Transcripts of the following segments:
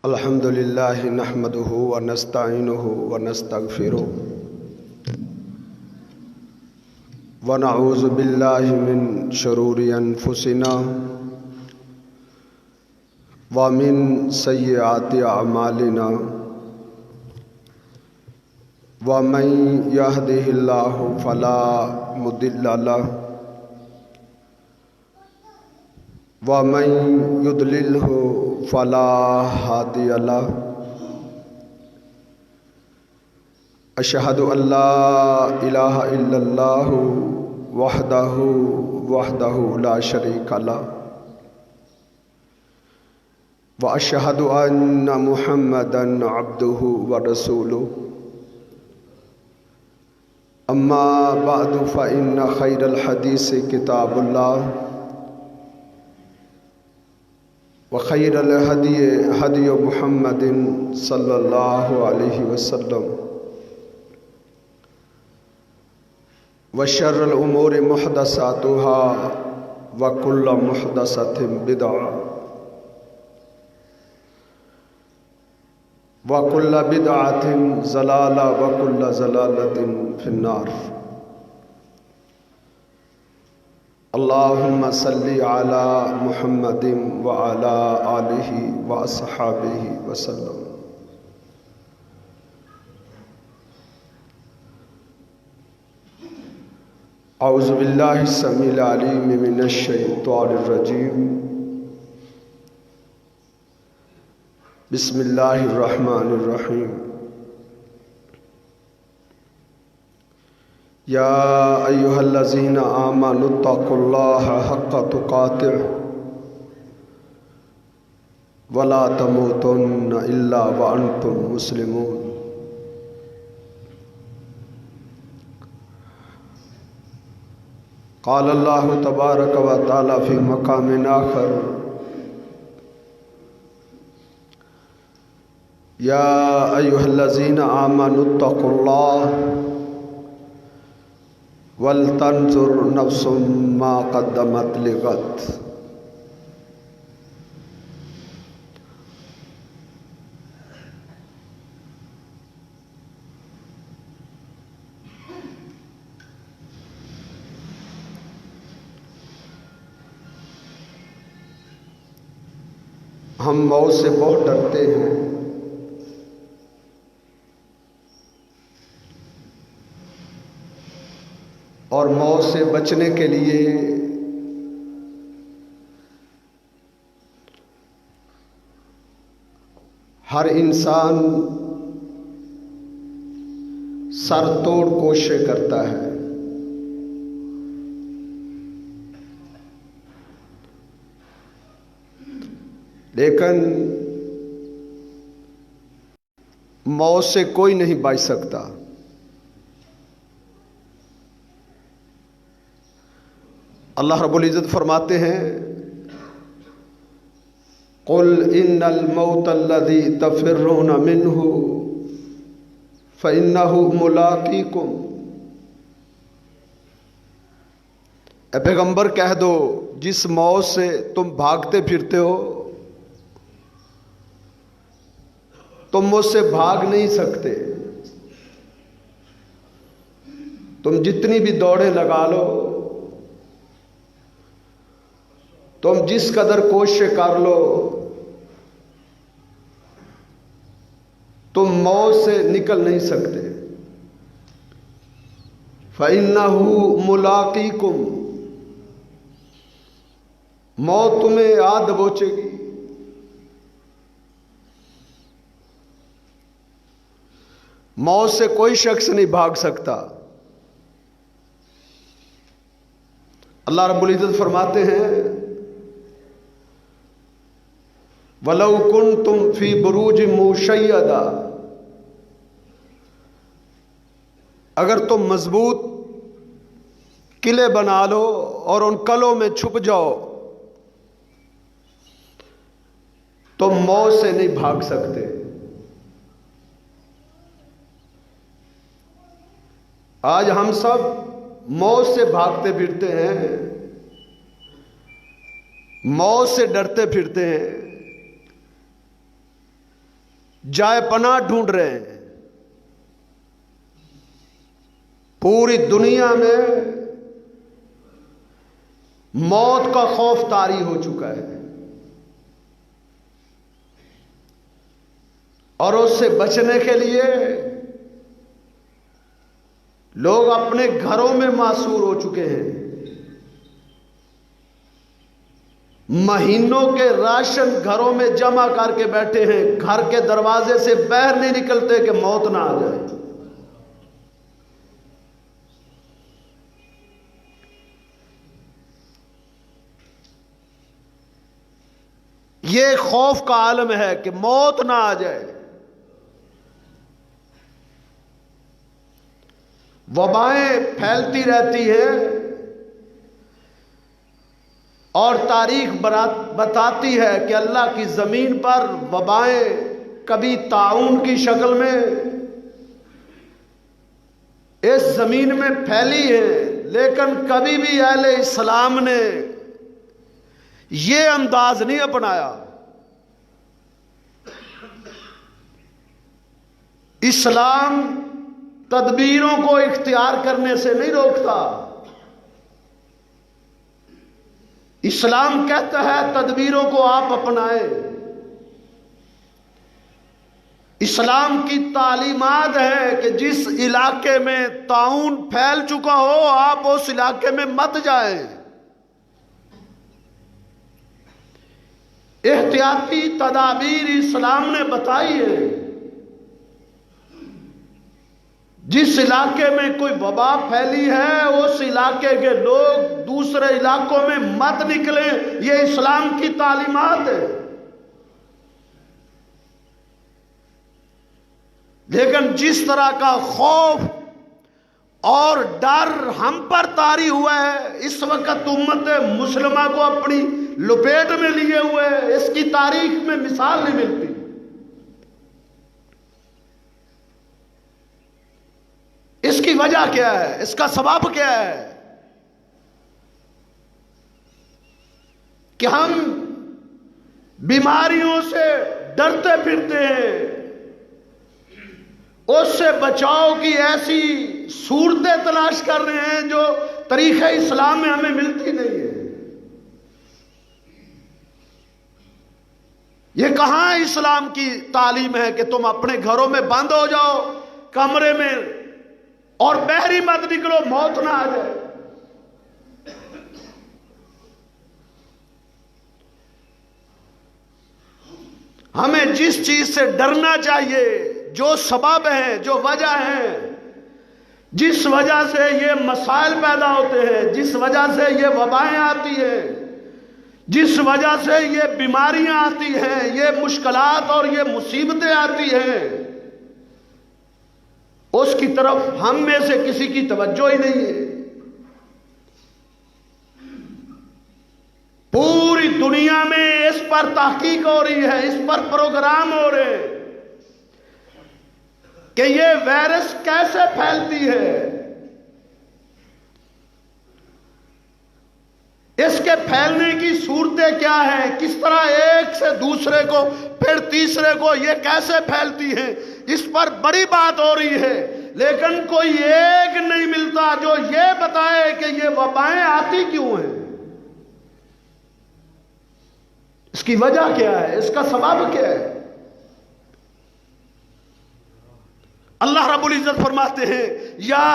الحمد للہ نحمده ونستعینه ونستغفره ونعوذ باللہ من شرور انفسنا ومن سیئات اعمالنا ومن يهده الله فلا مضل له ومن يضلله فلا هادي له أشهد أن لا إله إلا الله وحده لا شريك له وأشهد أن محمدا عبده ورسوله أما بعد فإن خير الحديث كتاب الله وخير الهدي هدي محمد صلى الله عليه وسلم وشر الأمور محدثاتها وكل محدثة بدعة وكل بدعة ضلالة وكل ضلالة في النار. اللهم صل على محمد وعلى آله وأصحابه وسلم. اعوذ باللہ السمیع العلیم من الشیطان الرجیم. بسم اللہ الرحمن الرحیم. یا ایہا الذین آمنوا اتقوا اللہ حق تقاته ولا تموتن الا وانتم مسلمون. قال اللہ تبارک و تعالی فی مقام آخر یا ایہا الذین آمنوا اتقوا اللہ وَلْتَنْظُرْ نَفْسٌ مَا قَدَّمَتْ لِغَدٍ. ہم موت سے بہت ڈرتے ہیں، اور موت سے بچنے کے لیے ہر انسان سر توڑ کوشش کرتا ہے. لیکن موت سے کوئی نہیں بچ سکتا. اللہ رب العزت فرماتے ہیں قُلْ إِنَّ الْمَوْتَ الَّذِي تَفِرُّونَ مِنْهُ فَإِنَّهُ مُلَاقِيكُمْ. اے پیغمبر کہہ دو جس موت سے تم بھاگتے پھرتے ہو تم مجھ سے بھاگ نہیں سکتے. تم جتنی بھی دوڑیں لگا لو، تم جس قدر کوشش کر لو، تم موت سے نکل نہیں سکتے. فَإِنَّهُ مُلَاقِيكُمْ. موت تمہیں آ دبوچے گی. موت سے کوئی شخص نہیں بھاگ سکتا. اللہ رب العزت فرماتے ہیں وَلَوْ كُنْتُمْ فِي بُرُوجٍ مُّشَيَّدَةٍ. اگر تم مضبوط قلعے بنا لو اور ان قلعوں میں چھپ جاؤ تم موت سے نہیں بھاگ سکتے. آج ہم سب موت سے بھاگتے پھرتے ہیں، موت سے ڈرتے پھرتے ہیں. جائے پناہ ڈھونڈ رہے ہیں. پوری دنیا میں موت کا خوف طاری ہو چکا ہے اور اس سے بچنے کے لیے لوگ اپنے گھروں میں معصور ہو چکے ہیں. مہینوں کے راشن گھروں میں جمع کر کے بیٹھے ہیں, گھر کے دروازے سے باہر نہیں نکلتے کہ موت نہ آ جائے. یہ خوف کا عالم ہے کہ موت نہ آ جائے. وبائیں پھیلتی رہتی ہیں اور تاریخ بتاتی ہے کہ اللہ کی زمین پر وبائیں کبھی طاعون کی شکل میں اس زمین میں پھیلی ہیں, لیکن کبھی بھی اہل اسلام نے یہ انداز نہیں اپنایا. اسلام تدبیروں کو اختیار کرنے سے نہیں روکتا. اسلام کہتا ہے تدبیروں کو آپ اپنائیں. اسلام کی تعلیمات ہے کہ جس علاقے میں طاعون پھیل چکا ہو آپ اس علاقے میں مت جائیں. احتیاطی تدابیر اسلام نے بتائی ہے. جس علاقے میں کوئی وبا پھیلی ہے اس علاقے کے لوگ دوسرے علاقوں میں مت نکلیں, یہ اسلام کی تعلیمات ہے. لیکن جس طرح کا خوف اور ڈر ہم پر طاری ہوا ہے اس وقت امت مسلمہ کو اپنی لپیٹ میں لیے ہوئے, اس کی تاریخ میں مثال نہیں ملتی. اس کی وجہ کیا ہے, اس کا سبب کیا ہے کہ ہم بیماریوں سے ڈرتے پھرتے ہیں, اس سے بچاؤ کی ایسی صورتیں تلاش کر رہے ہیں جو طریقہ اسلام میں ہمیں ملتی نہیں ہے. یہ کہاں اسلام کی تعلیم ہے کہ تم اپنے گھروں میں بند ہو جاؤ کمرے میں اور بحری مت نکلو موت نہ آ جائے. ہمیں جس چیز سے ڈرنا چاہیے, جو سبب ہیں, جو وجہ ہیں, جس وجہ سے یہ مسائل پیدا ہوتے ہیں, جس وجہ سے یہ وبائیں آتی ہیں, جس وجہ سے یہ بیماریاں آتی ہیں, یہ مشکلات اور یہ مصیبتیں آتی ہیں, اس کی طرف ہم میں سے کسی کی توجہ ہی نہیں ہے. پوری دنیا میں اس پر تحقیق ہو رہی ہے, اس پر پروگرام ہو رہے ہیں کہ یہ وائرس کیسے پھیلتی ہے, اس کے پھیلنے کی صورتیں کیا ہیں, کس طرح ایک سے دوسرے کو پھر تیسرے کو یہ کیسے پھیلتی ہیں. اس پر بڑی بات ہو رہی ہے, لیکن کوئی ایک نہیں ملتا جو یہ بتائے کہ یہ وبائیں آتی کیوں ہیں, اس کی وجہ کیا ہے, اس کا سبب کیا ہے. اللہ رب العزت فرماتے ہیں یا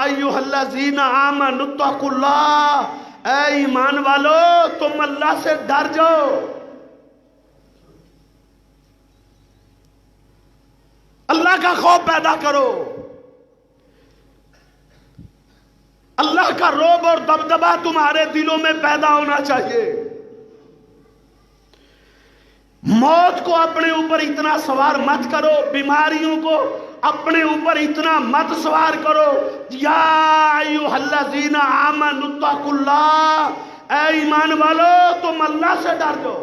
ایھا الذین آمنوا اتقوا اللہ, اے ایمان والو تم اللہ سے ڈر جاؤ. اللہ کا خوف پیدا کرو, اللہ کا رعب اور دبدبہ تمہارے دلوں میں پیدا ہونا چاہیے. موت کو اپنے اوپر اتنا سوار مت کرو, بیماریوں کو اپنے اوپر اتنا مت سوار کرو. یا ایھا الذین آمنوا اتقوا اللہ, اے ایمان والو تم اللہ سے ڈر جاؤ.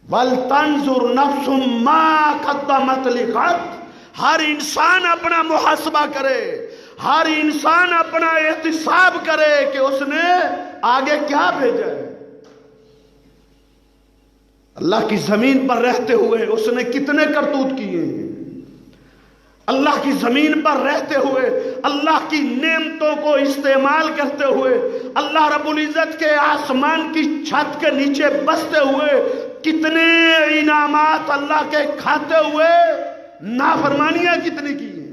وَلْتَنْظُرْ نَفْسٌ مَا قَدَّمَتْ لِغَدٍ, ہر انسان اپنا محاسبہ کرے, ہر انسان اپنا احتساب کرے کہ اس نے آگے کیا بھیجا ہے. اللہ کی زمین پر رہتے ہوئے اس نے کتنے کرتوت کیے ہیں. اللہ کی زمین پر رہتے ہوئے, اللہ کی نعمتوں کو استعمال کرتے ہوئے, اللہ رب العزت کے آسمان کی چھت کے نیچے بستے ہوئے کتنے انعامات اللہ کے کھاتے ہوئے نافرمانیاں کتنی کی ہیں.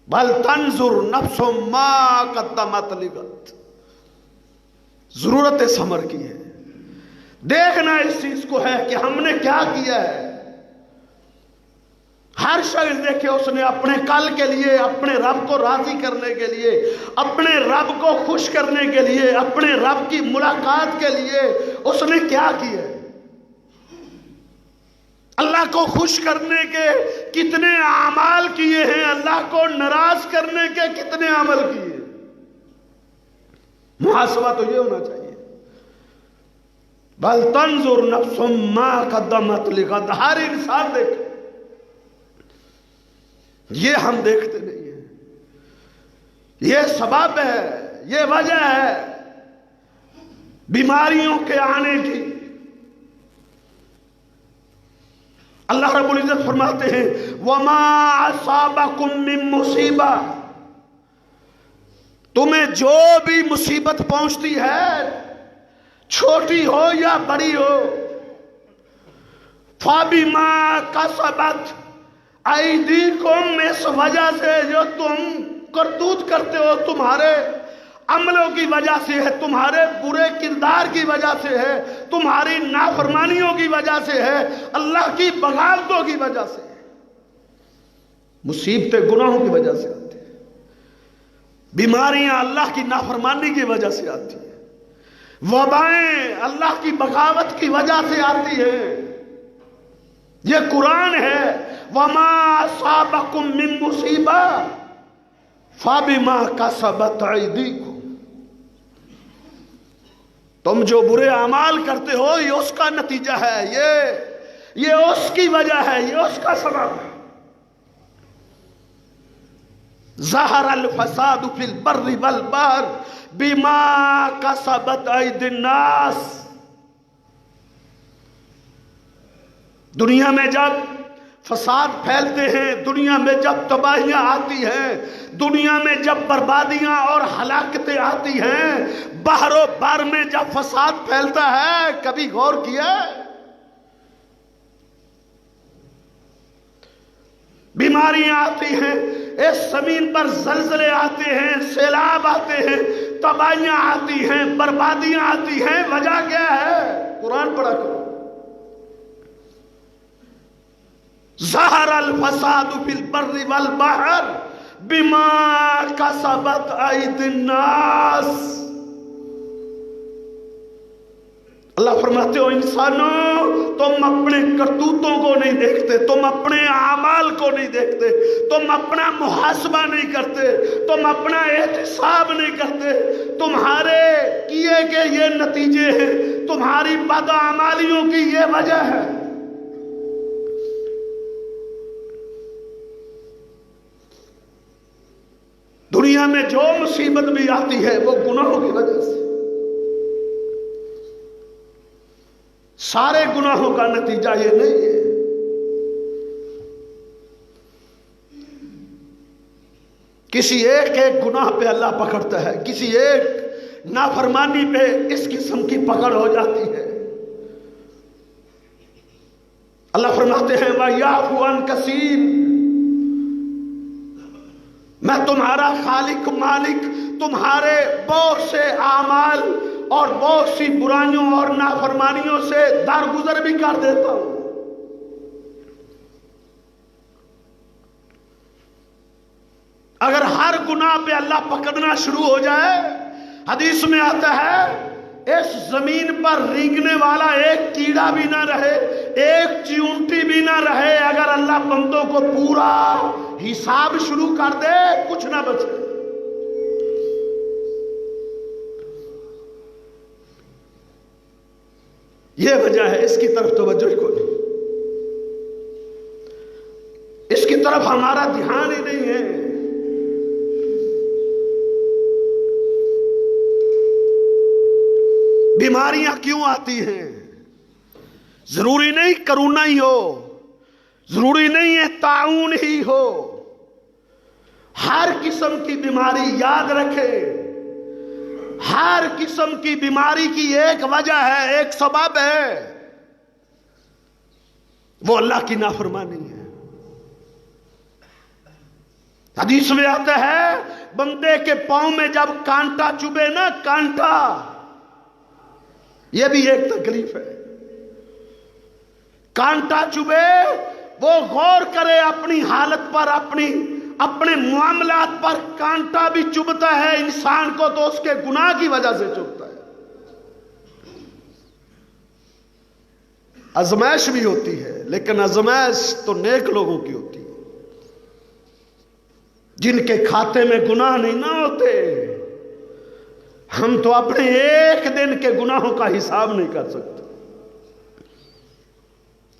بل تنظر نفس ما قدمت لغد, ضرورت ثمر کی ہے, دیکھنا اس چیز کو ہے کہ ہم نے کیا کیا ہے. ہر شخص دیکھے اس نے اپنے کل کے لیے, اپنے رب کو راضی کرنے کے لیے, اپنے رب کو خوش کرنے کے لیے, اپنے رب کی ملاقات کے لیے اس نے کیا کیا ہے. اللہ کو خوش کرنے کے کتنے اعمال کیے ہیں, اللہ کو ناراض کرنے کے کتنے عمل کیے ہیں. محاسبہ تو یہ ہونا چاہیے. بل تنظر نفس ما قدمت لغد, ہر انسان دیکھے, یہ ہم دیکھتے نہیں ہیں. یہ سبب ہے, یہ وجہ ہے بیماریوں کے آنے کی. اللہ رب العزت فرماتے ہیں وما اصابکم من مصیبہ, تمہیں جو بھی مصیبت پہنچتی ہے چھوٹی ہو یا بڑی ہو, فَبِمَا كَسَبَتْ ایدیکم, اس وجہ سے جو تم کرتوت کرتے ہو, تمہارے عملوں کی وجہ سے ہے, تمہارے برے کردار کی وجہ سے ہے, تمہاری نافرمانیوں کی وجہ سے ہے, اللہ کی بغاوتوں کی وجہ سے ہے. مصیبتیں گناہوں کی وجہ سے آتی ہیں, بیماریاں اللہ کی نافرمانی کی وجہ سے آتی ہیں, وبائیں اللہ کی بغاوت کی وجہ سے آتی ہیں. یہ قرآن ہے, وما اصابکم من مصیبہ فبما کسبت ایدیکم, تم جو برے اعمال کرتے ہو یہ اس کا نتیجہ ہے, یہ اس کی وجہ ہے, یہ اس کا سبب ہے. ظہر الفساد فی البر والبحر بما کسبت ایدی الناس. دنیا میں جب فساد پھیلتے ہیں, دنیا میں جب تباہیاں آتی ہیں, دنیا میں جب بربادیاں اور ہلاکتیں آتی ہیں, بحر و بر میں جب فساد پھیلتا ہے, کبھی غور کیا؟ بیماریاں آتی ہیں, اس زمین پر زلزلے آتے ہیں, سیلاب آتے ہیں, تباہیاں آتی ہیں, بربادیاں آتی ہیں, وجہ کیا ہے؟ قرآن پڑھا کرو. ظہر الفساد فی البر والبحر بما کسبت ایدی الناس. اللہ فرماتے ہو انسانوں, تم اپنے کرتوتوں کو نہیں دیکھتے, تم اپنے اعمال کو نہیں دیکھتے, تم اپنا محاسبہ نہیں کرتے, تم اپنا احتساب نہیں کرتے. تمہارے کیے کے یہ نتیجے ہیں, تمہاری بدعمالیوں کی یہ وجہ ہے. دنیا میں جو مصیبت بھی آتی ہے وہ گناہوں کی وجہ سے, سارے گناہوں کا نتیجہ یہ نہیں ہے. کسی ایک گناہ پہ اللہ پکڑتا ہے, کسی ایک نافرمانی پہ اس قسم کی پکڑ ہو جاتی ہے. اللہ فرماتے ہیں وَيَعْفُو عَنْ كَثِيرٍ, میں تمہارا خالق مالک تمہارے بہت سے اعمال اور بہت سی برائیوں اور نافرمانیوں سے درگزر بھی کر دیتا ہوں. اگر ہر گناہ پہ اللہ پکڑنا شروع ہو جائے, حدیث میں آتا ہے اس زمین پر رینگنے والا ایک کیڑا بھی نہ رہے, ایک چیونٹی بھی نہ رہے. اگر اللہ بندوں کو پورا حساب شروع کر دے, کچھ نہ بچے. یہ وجہ ہے, اس کی طرف توجہ کو نہیں, اس کی طرف ہمارا دھیان ہی نہیں ہے. بیماریاں کیوں آتی ہیں؟ ضروری نہیں کرونا ہی ہو، ضروری نہیں ہے طاعون ہی ہو، ہر قسم کی بیماری یاد رکھے، ہر قسم کی بیماری کی ایک وجہ ہے، ایک سبب ہے، وہ اللہ کی نافرمانی ہے۔ حدیث میں آتا ہے بندے کے پاؤں میں جب کانٹا چبھے نا، کانٹا، یہ بھی ایک تکلیف ہے۔ کانٹا چبھے، وہ غور کرے اپنی حالت پر، اپنے معاملات پر۔ کانٹا بھی چبھتا ہے انسان کو تو اس کے گناہ کی وجہ سے چبھتا ہے۔ آزمائش بھی ہوتی ہے، لیکن آزمائش تو نیک لوگوں کی ہوتی ہے، جن کے کھاتے میں گناہ نہیں نہ ہوتے۔ ہم تو اپنے ایک دن کے گناہوں کا حساب نہیں کر سکتے۔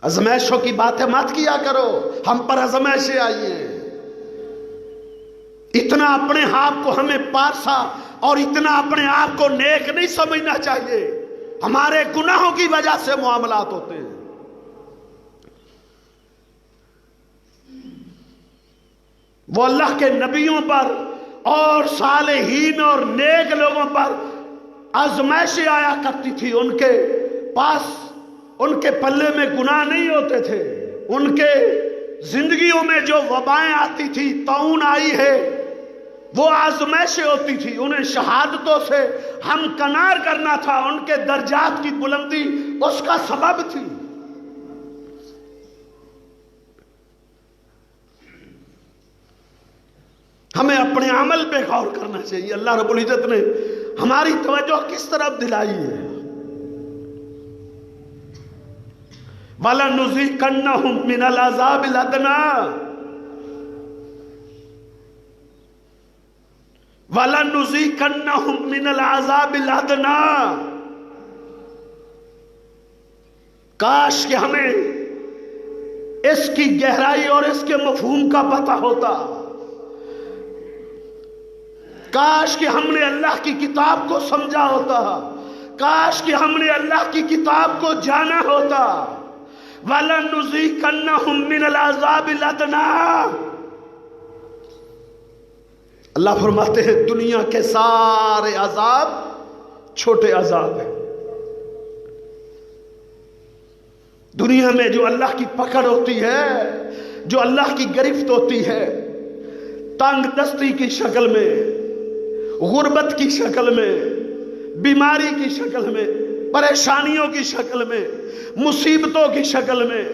آزمائشوں کی باتیں مت کیا کرو، ہم پر آزمائشیں آئی ہیں۔ اتنا اپنے آپ کو ہمیں پارسا اور اتنا اپنے آپ کو نیک نہیں سمجھنا چاہیے۔ ہمارے گناہوں کی وجہ سے معاملات ہوتے ہیں۔ وہ اللہ کے نبیوں پر اور صالحین اور نیک لوگوں پر آزمائشیں آیا کرتی تھی، ان کے پاس، ان کے پلے میں گناہ نہیں ہوتے تھے، ان کے زندگیوں میں جو وبائیں آتی تھی، طاعون آئی ہے، وہ آزمائشیں ہوتی تھی، انہیں شہادتوں سے ہمکنار کرنا تھا، ان کے درجات کی بلندی اس کا سبب تھی۔ ہمیں اپنے عمل پہ غور کرنا چاہیے۔ اللہ رب العزت نے ہماری توجہ کس طرف دلائی ہے؟ وَلَنُذِيقَنَّهُم مِّنَ الْعَذَابِ الْأَدْنَىٰ وَلَنُذِيقَنَّهُم مِّنَ الْعَذَابِ الْأَدْنَىٰ۔ کاش کہ ہمیں اس کی گہرائی اور اس کے مفہوم کا پتہ ہوتا۔ کاش کہ ہم نے اللہ کی کتاب کو سمجھا ہوتا، کاش کہ ہم نے اللہ کی کتاب کو جانا ہوتا۔ وَلَنُذِيقَنَّهُم مِّنَ الْعَذَابِ الْأَدْنَىٰ۔ اللہ فرماتے ہیں دنیا کے سارے عذاب چھوٹے عذاب ہیں۔ دنیا میں جو اللہ کی پکڑ ہوتی ہے، جو اللہ کی گرفت ہوتی ہے، تنگ دستی کی شکل میں، غربت کی شکل میں، بیماری کی شکل میں، پریشانیوں کی شکل میں، مصیبتوں کی شکل میں،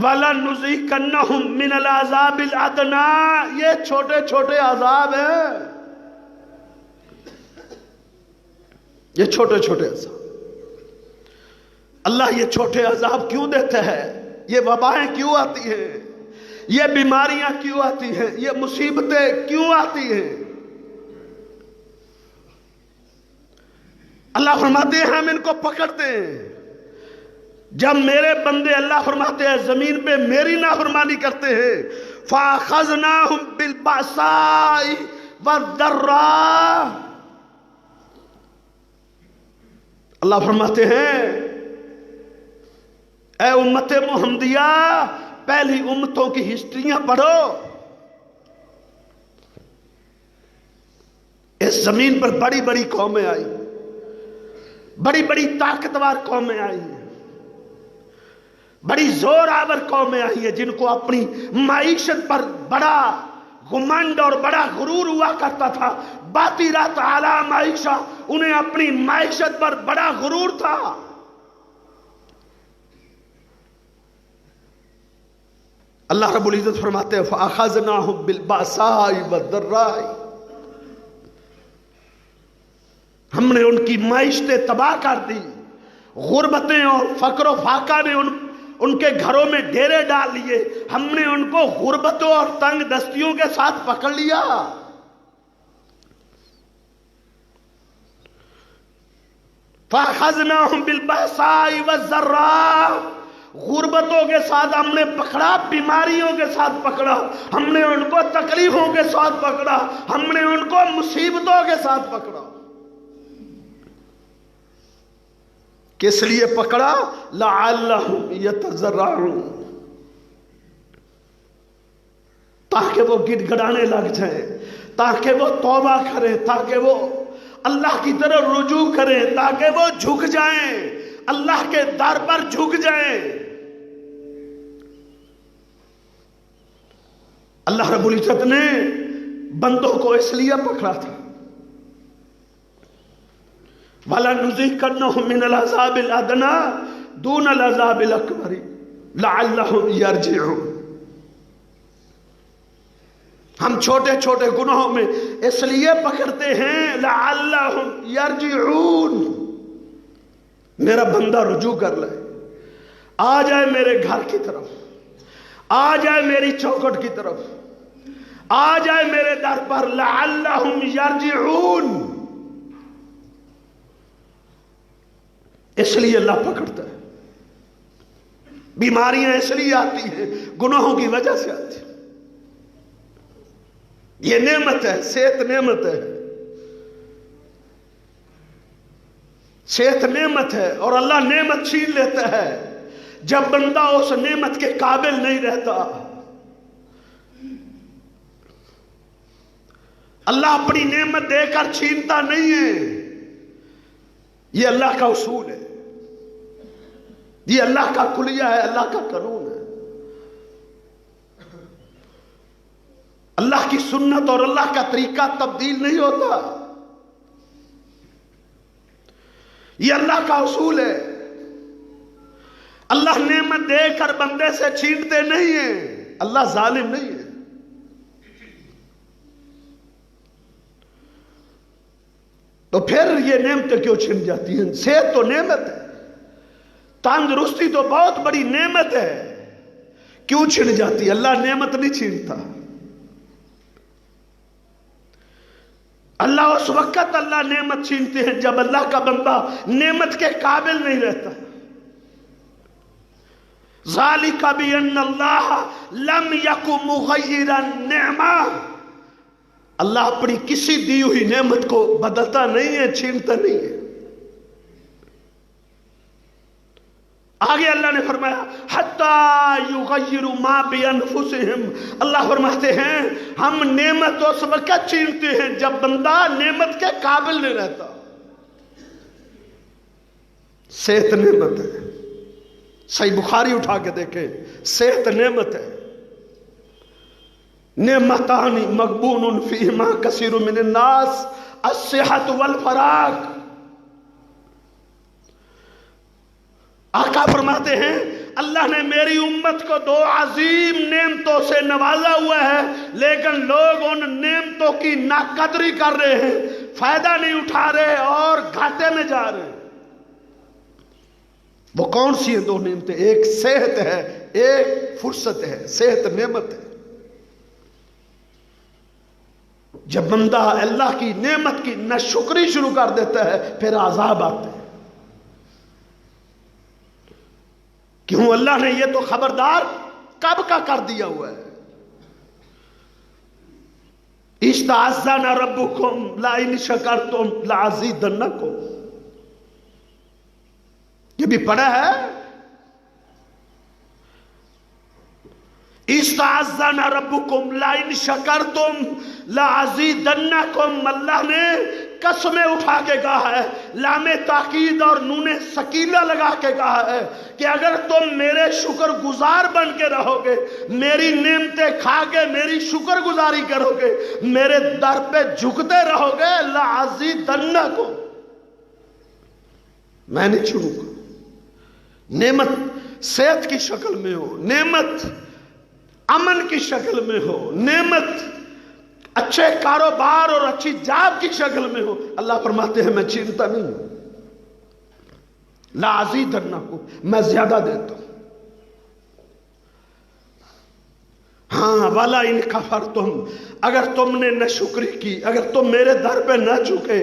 وَلَنُذِيقَنَّهُم مِّنَ الْعَذَابِ الْأَدْنَىٰ، یہ چھوٹے چھوٹے عذاب ہیں، یہ چھوٹے چھوٹے عذاب۔ اللہ یہ چھوٹے عذاب کیوں دیتا ہے؟ یہ وبائیں کیوں آتی ہیں؟ یہ بیماریاں کیوں آتی ہیں؟ یہ مصیبتیں کیوں آتی ہیں؟ اللہ فرماتے ہیں ہم ان کو پکڑتے ہیں۔ جب میرے بندے، اللہ فرماتے ہیں، زمین پہ میری نافرمانی کرتے ہیں، فَأَخَذْنَاهُمْ بِالْبَأْسَاءِ وَالضَّرَّاءِ۔ اللہ فرماتے ہیں اے امت محمدیہ، پہلی امتوں کی ہسٹریاں پڑھو۔ اس زمین پر بڑی بڑی قومیں آئی، بڑی بڑی طاقتور قومیں آئی ہیں، بڑی زور آور قومیں آئی ہیں، جن کو اپنی معیشت پر بڑا گھمنڈ اور بڑا غرور ہوا کرتا تھا۔ باطرات اعلی معیشہ، انہیں اپنی معیشت پر بڑا غرور تھا۔ اللہ رب العزت فرماتے ہیں فَأَخَذْنَاهُمْ بِالْبَأْسَاءِ وَالضَّرَّاءِ، ہم نے ان کی معیشتیں تباہ کر دی، غربتیں اور فقر و فاقہ نے ان کے گھروں میں ڈیرے ڈال لیے، ہم نے ان کو غربتوں اور تنگ دستیوں کے ساتھ پکڑ لیا۔ فَأَخَذْنَاهُمْ بِالْبَأْسَاءِ وَالضَّرَّاءِ، غربتوں کے ساتھ ہم نے پکڑا، بیماریوں کے ساتھ پکڑا، ہم نے ان کو تکلیفوں کے ساتھ پکڑا، ہم نے ان کو مصیبتوں کے ساتھ پکڑا۔ کس لیے پکڑا؟ لعلہم یتضرعون، تاکہ وہ گڑ گڑانے لگ جائیں، تاکہ وہ توبہ کریں، تاکہ وہ اللہ کی طرف رجوع کریں، تاکہ وہ جھک جائیں، اللہ کے در پر جھک جائیں۔ اللہ رب العزت نے بندوں کو اس لیے پکڑا تھا، وَلَنُذِيقَنَّهُم مِّنَ الْعَذَابِ الْأَدْنَىٰ دُونَ الْعَذَابِ الْأَكْبَرِ لَعَلَّهُمْ يَرْجِعُونَ۔ ہم چھوٹے چھوٹے گناہوں میں اس لیے پکڑتے ہیں لَعَلَّهُمْ يَرْجِعُونَ، میرا بندہ رجوع کر لے، آ جائے میرے گھر کی طرف، آ جائے میری چوکھٹ کی طرف، آ جائے میرے در پر، لَعَلَّهُمْ يَرْجِعُونَ۔ اس لیے اللہ پکڑتا ہے۔ بیماریاں اس لیے آتی ہیں، گناہوں کی وجہ سے آتی ہیں۔ یہ نعمت ہے، صحت نعمت ہے، صحت نعمت ہے، اور اللہ نعمت چھین لیتا ہے جب بندہ اس نعمت کے قابل نہیں رہتا۔ اللہ اپنی نعمت دے کر چھینتا نہیں ہے، یہ اللہ کا اصول ہے، یہ اللہ کا کلیہ ہے، اللہ کا قانون ہے۔ اللہ کی سنت اور اللہ کا طریقہ تبدیل نہیں ہوتا، یہ اللہ کا اصول ہے۔ اللہ نعمت دے کر بندے سے چھینتے نہیں ہیں، اللہ ظالم نہیں ہے۔ تو پھر یہ نعمتیں کیوں چھن جاتی ہیں؟ صحت تو نعمت ہے، تندرستی تو بہت بڑی نعمت ہے، کیوں چھن جاتی ہے؟ اللہ نعمت نہیں چھینتا۔ اللہ اس وقت اللہ نعمت چھینتے ہیں جب اللہ کا بندہ نعمت کے قابل نہیں رہتا۔ ذالک بأن اللہ لم یک مغیرا نعمہ، اللہ اپنی کسی دی ہوئی نعمت کو بدلتا نہیں ہے، چھینتا نہیں ہے۔ آگے اللہ نے فرمایا حتی یغیروا ما بانفسہم، اللہ فرماتے ہیں ہم نعمت اس وقت چھینتے ہیں جب بندہ نعمت کے قابل نہیں رہتا۔ صحت نعمت ہے، صحیح بخاری اٹھا کے دیکھیں، صحت نعمت ہے۔ نعمتان مغبون فیہما کثیر من الناس الصحت والفراغ۔ آقا فرماتے ہیں اللہ نے میری امت کو دو عظیم نعمتوں سے نوازا ہوا ہے، لیکن لوگ ان نعمتوں کی ناقدری کر رہے ہیں، فائدہ نہیں اٹھا رہے اور گھاٹے میں جا رہے ہیں۔ وہ کون سی ہیں دو نعمتیں؟ ایک صحت ہے، ایک فرصت ہے۔ صحت نعمت ہے، جب بندہ اللہ کی نعمت کی ناشکری شروع کر دیتا ہے پھر عذاب آتے ہیں۔ کیوں؟ اللہ نے یہ تو خبردار کب کا کر دیا ہوا ہے۔ استعاذنا ربکم لئن شکرتم لازیدنکم، یہ بھی پڑھا ہے۔ استعاذنا ربکم لئن شکرتم لازیدنکم، اللہ نے قسمیں اٹھا کے کہا ہے، لام تاکید اور نون سکینہ لگا کے کہا ہے کہ اگر تم میرے شکر گزار بن کے رہو گے، میری نعمتیں کھا کے میری شکر گزاری کرو گے، میرے در پہ جھکتے رہو گے، لازیدنکم، میں نہیں چھوڑوں گا۔ نعمت صحت کی شکل میں ہو، نعمت امن کی شکل میں ہو، نعمت اچھے کاروبار اور اچھی جاب کی شکل میں ہو، اللہ فرماتے ہیں میں چھینتا نہیں ہوں، لا ازیدنکم، میں زیادہ دیتا ہوں۔ ہاں والا ان کفرتم، اگر تم نے ناشکری کی، اگر تم میرے در پہ نہ جھکے،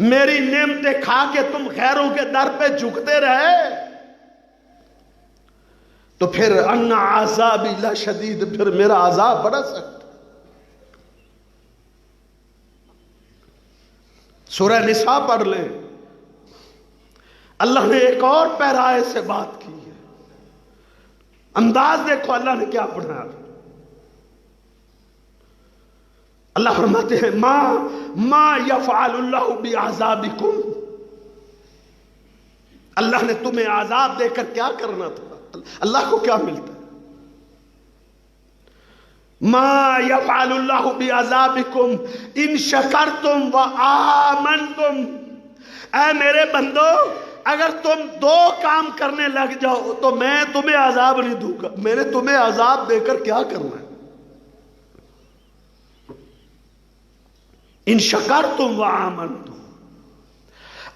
میری نعمتیں کھا کے تم غیروں کے در پہ جھکتے رہے، تو پھر ان عذابی لشدید، پھر میرا عذاب بڑا سخت۔ سورہ نساء پڑھ لیں، اللہ نے ایک اور پیرائے سے بات کی ہے. انداز دیکھو اللہ نے کیا پڑھا. اللہ فرماتے ہیں ما یفعل اللہ بعذابکم. اللہ نے تمہیں عذاب دے کر کیا کرنا تھا؟ اللہ کو کیا ملتا ہے؟ ما یفعل اللہ بعذابکم ان شکرتم وآمنتم. اے میرے بندو، اگر تم دو کام کرنے لگ جاؤ تو میں تمہیں عذاب نہیں دوں گا. میں نے تمہیں عذاب دے کر کیا کرنا ہے؟ ان شکرتم وآمنتم.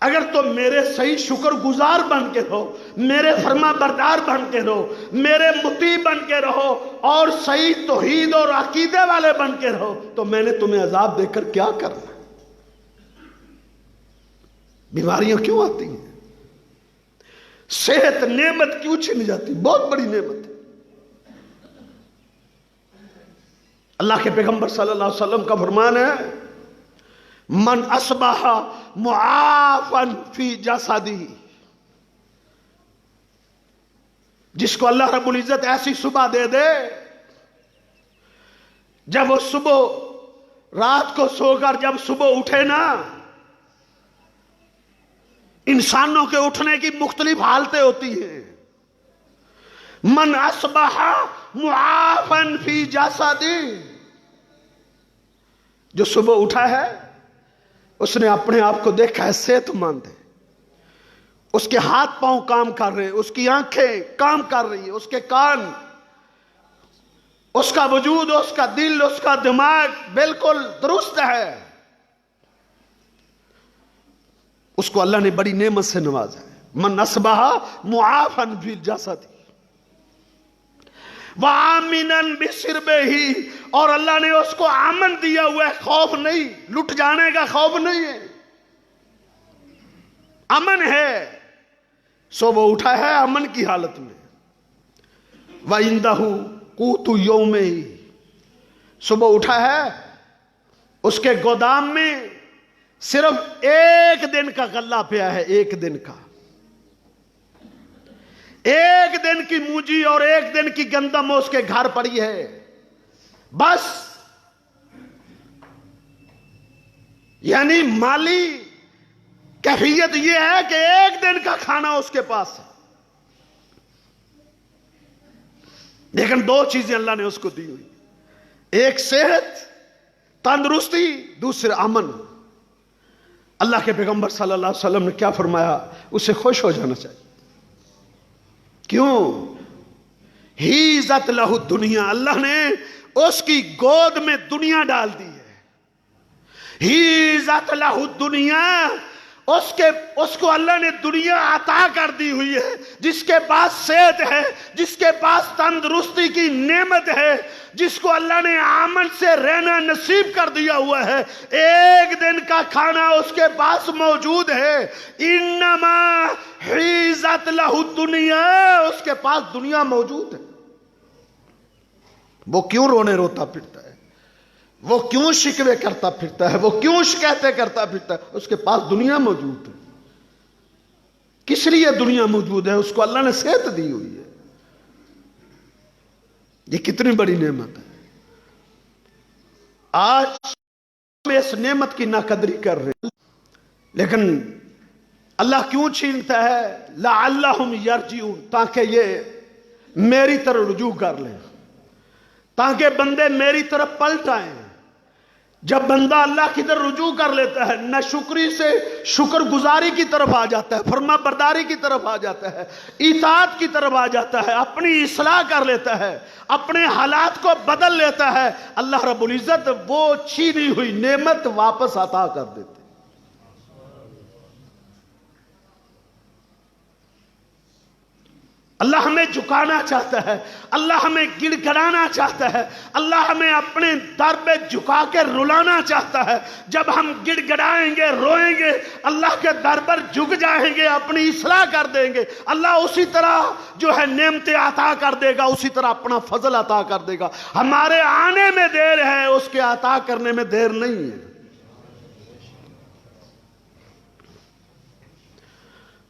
اگر تم میرے صحیح شکر گزار بن کے رہو، میرے فرما بردار بن کے رہو، میرے مطیع بن کے رہو اور صحیح توحید اور عقیدے والے بن کے رہو تو میں نے تمہیں عذاب دے کر کیا کرنا ہے؟ بیماریاں کیوں آتی ہیں؟ صحت نعمت کیوں چھن جاتی؟ بہت بڑی نعمت ہے. اللہ کے پیغمبر صلی اللہ علیہ وسلم کا فرمان ہے من اصبح معافا فی جسدہ. جس کو اللہ رب العزت ایسی صبح دے دے جب وہ صبح رات کو سو کر جب صبح اٹھے نا، انسانوں کے اٹھنے کی مختلف حالتیں ہوتی ہیں. من اصبح معافا فی جسدہ، جو صبح اٹھا ہے اس نے اپنے آپ کو دیکھا ہے صحت مند ہے، اس کے ہاتھ پاؤں کام کر رہے ہیں، اس کی آنکھیں کام کر رہی ہیں، اس کے کان، اس کا وجود، اس کا دل، اس کا دماغ بالکل درست ہے. اس کو اللہ نے بڑی نعمت سے نوازا ہے. من اصبح معافا فی الجسد وآمنا بسربہ، اور اللہ نے اس کو امن دیا ہوا ہے، خوف نہیں، لٹ جانے کا خوف نہیں ہے، امن ہے. صبح اٹھا ہے امن کی حالت میں. وَعِندَهُ قُوتُ يَوْمِهِ، صبح اٹھا ہے اس کے گودام میں صرف ایک دن کا غلہ پیا ہے، ایک دن کا، ایک دن کی مونجی اور ایک دن کی گندم اس کے گھر پڑی ہے بس. یعنی مالی کیفیت یہ ہے کہ ایک دن کا کھانا اس کے پاس ہے، لیکن دو چیزیں اللہ نے اس کو دی ہوئی، ایک صحت تندرستی، دوسرا امن. اللہ کے پیغمبر صلی اللہ علیہ وسلم نے کیا فرمایا؟ اسے خوش ہو جانا چاہیے. کیوں؟ ہی ذات لہو دنیا، اللہ نے اس کی گود میں دنیا ڈال دی ہے. ہی ذات لہو دنیا، اس کو اللہ نے دنیا عطا کر دی ہوئی ہے. جس کے پاس صحت ہے، جس کے پاس تندرستی کی نعمت ہے، جس کو اللہ نے امن سے رہنا نصیب کر دیا ہوا ہے، ایک دن کا کھانا اس کے پاس موجود ہے. انما حیزت لہ دنیا، اس کے پاس دنیا موجود ہے. وہ کیوں رونے روتا پھرتا ہے؟ وہ کیوں شکوے کرتا پھرتا ہے؟ وہ کیوں شکایتیں کرتا پھرتا ہے؟ اس کے پاس دنیا موجود ہے. کس لیے دنیا موجود ہے؟ اس کو اللہ نے صحت دی ہوئی ہے. یہ کتنی بڑی نعمت ہے. آج ہم اس نعمت کی ناقدری کر رہے ہیں، لیکن اللہ کیوں چھینتا ہے؟ لعلہم یرجعون، تاکہ یہ میری طرف رجوع کر لیں، تاکہ بندے میری طرف پلٹ آئیں. جب بندہ اللہ کی طرف رجوع کر لیتا ہے، نہ شکری سے شکر گزاری کی طرف آ جاتا ہے، فرما برداری کی طرف آ جاتا ہے، اطاعت کی طرف آ جاتا ہے، اپنی اصلاح کر لیتا ہے، اپنے حالات کو بدل لیتا ہے، اللہ رب العزت وہ چھینی ہوئی نعمت واپس عطا کر دیتے. اللہ ہمیں جھکانا چاہتا ہے، اللہ ہمیں گڑ گڑانا چاہتا ہے، اللہ ہمیں اپنے در پہ جھکا کے رلانا چاہتا ہے. جب ہم گڑ گڑائیں گے، روئیں گے، اللہ کے در پر جھک جائیں گے، اپنی اصلاح کر دیں گے، اللہ اسی طرح جو ہے نعمتیں عطا کر دے گا، اسی طرح اپنا فضل عطا کر دے گا. ہمارے آنے میں دیر ہے، اس کے عطا کرنے میں دیر نہیں ہے.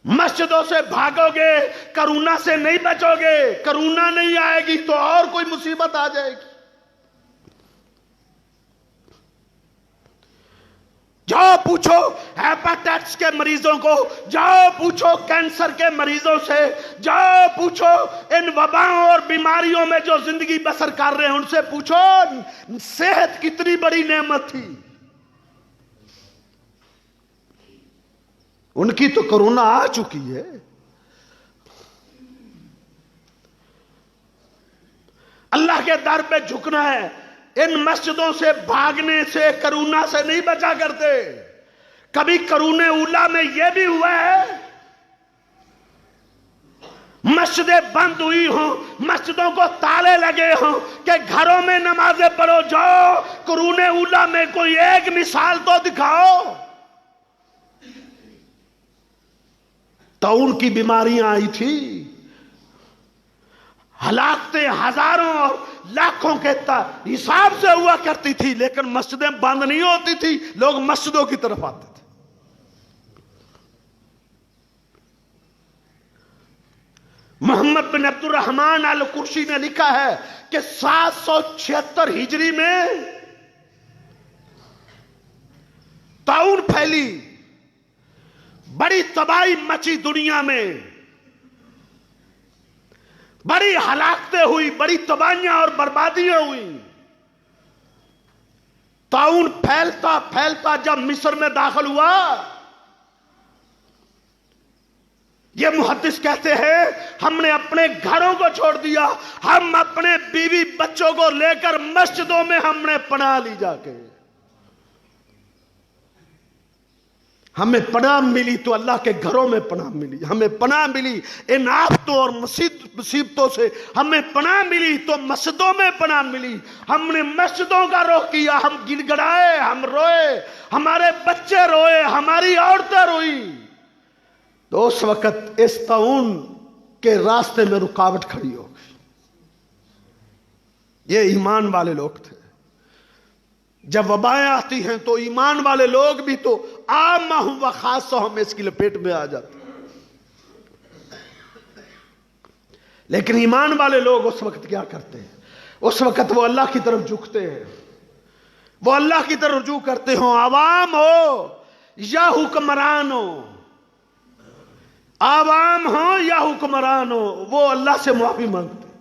مسجدوں سے بھاگوگے کرونا سے نہیں بچوگے، کرونا نہیں آئے گی تو اور کوئی مصیبت آ جائے گی۔ جاؤ پوچھو ہیپاٹائٹس کے مریضوں کو، جاؤ پوچھو کینسر کے مریضوں سے، جاؤ پوچھو ان وباؤں اور بیماریوں میں جو زندگی بسر کر رہے ہیں ان سے پوچھو صحت کتنی بڑی نعمت تھی۔ ان کی تو کرونا آ چکی ہے۔ اللہ کے در پہ جھکنا ہے۔ ان مسجدوں سے بھاگنے سے کرونا سے نہیں بچا کرتے۔ کبھی کرونے اولا میں یہ بھی ہوا ہے مسجدیں بند ہوئی ہوں، مسجدوں کو تالے لگے ہوں کہ گھروں میں نمازیں پڑھو، جاؤ کرونے اولا میں کوئی ایک مثال تو دکھاؤ۔ طاعون کی بیماریاں آئی تھی، ہلاکتیں ہزاروں اور لاکھوں کے حساب سے ہوا کرتی تھی، لیکن مسجدیں بند نہیں ہوتی تھی، لوگ مسجدوں کی طرف آتے تھے۔ محمد بن عبد الرحمن القرشی نے لکھا ہے کہ 776 ہجری میں طاعون پھیلی، بڑی تباہی مچی دنیا میں، بڑی ہلاکتیں ہوئی، بڑی تباہیاں اور بربادیاں ہوئی۔ طاعون پھیلتا پھیلتا جب مصر میں داخل ہوا، یہ محدث کہتے ہیں ہم نے اپنے گھروں کو چھوڑ دیا، ہم اپنے بیوی بچوں کو لے کر مسجدوں میں ہم نے پناہ لی جا کے۔ ہمیں پناہ ملی تو اللہ کے گھروں میں پناہ ملی، ہمیں پناہ ملی ان آفتوں اور مصیبتوں سے، ہمیں پناہ ملی تو مسجدوں میں پناہ ملی۔ ہم نے مسجدوں کا رخ کیا، ہم گڑ گڑائے، ہم روئے، ہمارے بچے روئے، ہماری عورتیں روئی، تو اس وقت اس طاعون کے راستے میں رکاوٹ کھڑی ہو گئی۔ یہ ایمان والے لوگ تھے۔ جب وبائیں آتی ہیں تو ایمان والے لوگ بھی تو عامہ و خاصہ ہم اس کی لپیٹ میں آ جاتے ہیں، لیکن ایمان والے لوگ اس وقت کیا کرتے ہیں؟ اس وقت وہ اللہ کی طرف جھکتے ہیں، وہ اللہ کی طرف رجوع کرتے ہوں، عوام ہو یا حکمران ہو، عوام ہو یا حکمران ہو، وہ اللہ سے معافی مانگتے ہیں،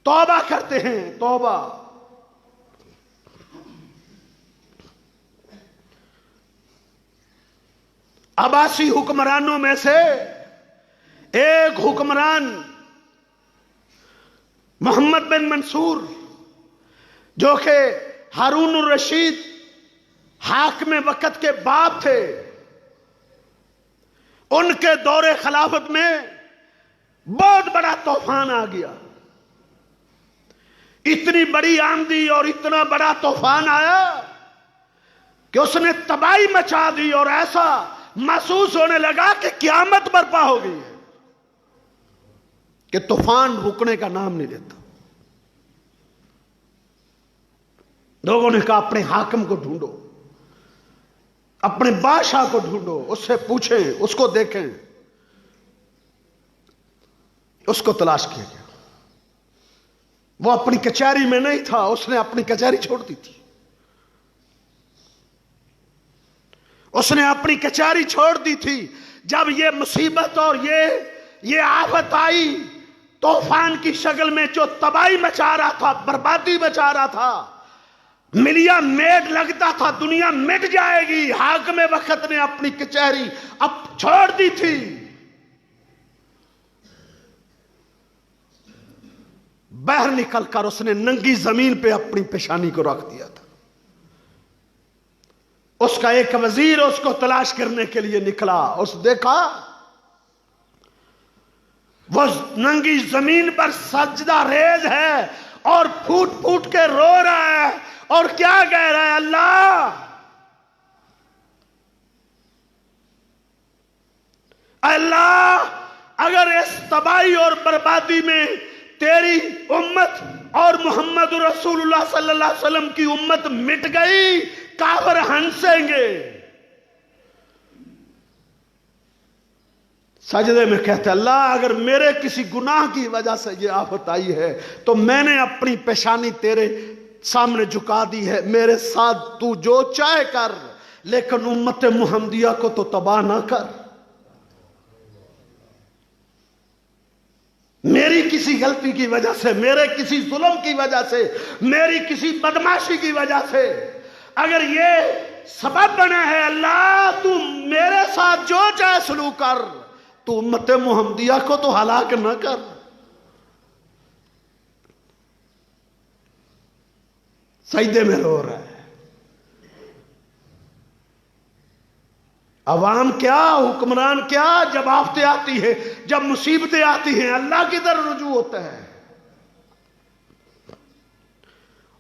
توبہ کرتے ہیں، توبہ۔ عباسی حکمرانوں میں سے ایک حکمران محمد بن منصور، جو کہ ہارون الرشید حاکم وقت کے باپ تھے، ان کے دور خلافت میں بہت بڑا طوفان آ گیا۔ اتنی بڑی آندھی اور اتنا بڑا طوفان آیا کہ اس نے تباہی مچا دی، اور ایسا محسوس ہونے لگا کہ قیامت برپا ہو گئی ہے، کہ طوفان رکنے کا نام نہیں لیتا۔ لوگوں نے کہا اپنے حاکم کو ڈھونڈو، اپنے بادشاہ کو ڈھونڈو، اس سے پوچھیں، اس کو دیکھیں۔ اس کو تلاش کیا گیا، وہ اپنی کچہری میں نہیں تھا، اس نے اپنی کچہری چھوڑ دی تھی، اس نے اپنی کچہری چھوڑ دی تھی۔ جب یہ مصیبت اور یہ آفت آئی طوفان کی شکل میں، جو تباہی مچا رہا تھا، بربادی مچا رہا تھا، ملیا میٹ لگتا تھا دنیا مٹ جائے گی، حاکم وقت نے اپنی کچہری اب چھوڑ دی تھی۔ باہر نکل کر اس نے ننگی زمین پہ اپنی پیشانی کو رکھ دیا تھا۔ اس کا ایک وزیر اس کو تلاش کرنے کے لیے نکلا، اس دیکھا وہ ننگی زمین پر سجدہ ریز ہے اور پھوٹ پھوٹ کے رو رہا ہے، اور کیا کہہ رہا ہے؟ اللہ، اللہ، اگر اس تباہی اور بربادی میں تیری امت اور محمد رسول اللہ صلی اللہ علیہ وسلم کی امت مٹ گئی، کافر ہنسیں گے۔ سجدے میں کہتے اللہ اگر میرے کسی گناہ کی وجہ سے یہ آفت آئی ہے تو میں نے اپنی پیشانی تیرے سامنے جھکا دی ہے، میرے ساتھ تو جو چاہے کر، لیکن امت محمدیہ کو تو تباہ نہ کر۔ میری کسی غلطی کی وجہ سے، میرے کسی ظلم کی وجہ سے، میری کسی بدماشی کی وجہ سے اگر یہ سبب بنا ہے، اللہ تو میرے ساتھ جو چاہے سلوک کر، تو امت محمدیہ کو تو ہلاک نہ کر۔ سجدے میں رو رہا ہے۔ عوام کیا، حکمران کیا، جب آفتیں آتی ہیں، جب مصیبتیں آتی ہیں، اللہ کی طرف رجوع ہوتا ہے،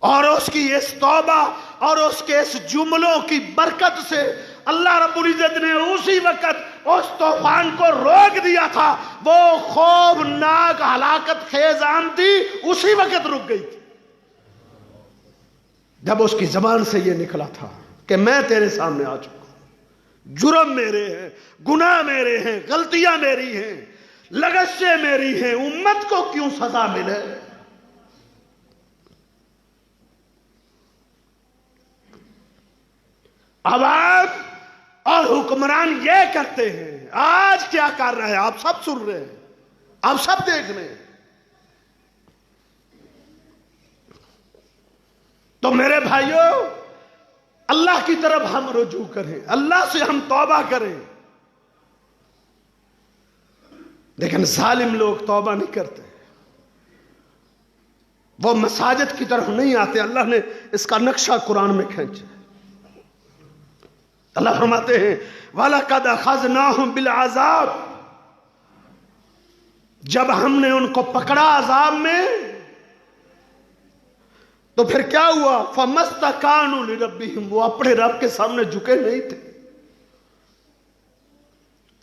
اور اس کی اس توبہ اور اس کے اس جملوں کی برکت سے اللہ رب العزت نے اسی وقت اس طوفان کو روک دیا تھا۔ وہ خوفناک ہلاکت خیز آندھی اسی وقت رک گئی تھی جب اس کی زبان سے یہ نکلا تھا کہ میں تیرے سامنے آ چکا ہوں، جرم میرے ہیں، گناہ میرے ہیں، غلطیاں میری ہیں، لغزشیں میری ہیں، امت کو کیوں سزا ملے؟ عوام اور حکمران یہ کرتے ہیں۔ آج کیا کر رہے ہیں آپ سب سن رہے ہیں، آپ سب دیکھ رہے ہیں۔ تو میرے بھائیوں، اللہ کی طرف ہم رجوع کریں، اللہ سے ہم توبہ کریں، لیکن ظالم لوگ توبہ نہیں کرتے، وہ مساجد کی طرف نہیں آتے۔ اللہ نے اس کا نقشہ قرآن میں کھینچا۔ اللہ فرماتے ہیں وَلَقَدْ أَخَذْنَاهُمْ بِالْعَذَابِ، جب ہم نے ان کو پکڑا عذاب میں تو پھر کیا ہوا؟ فَمَسْتَكَانُوا لِرَبِّهِمْ، وہ اپنے رب کے سامنے جھکے نہیں تھے۔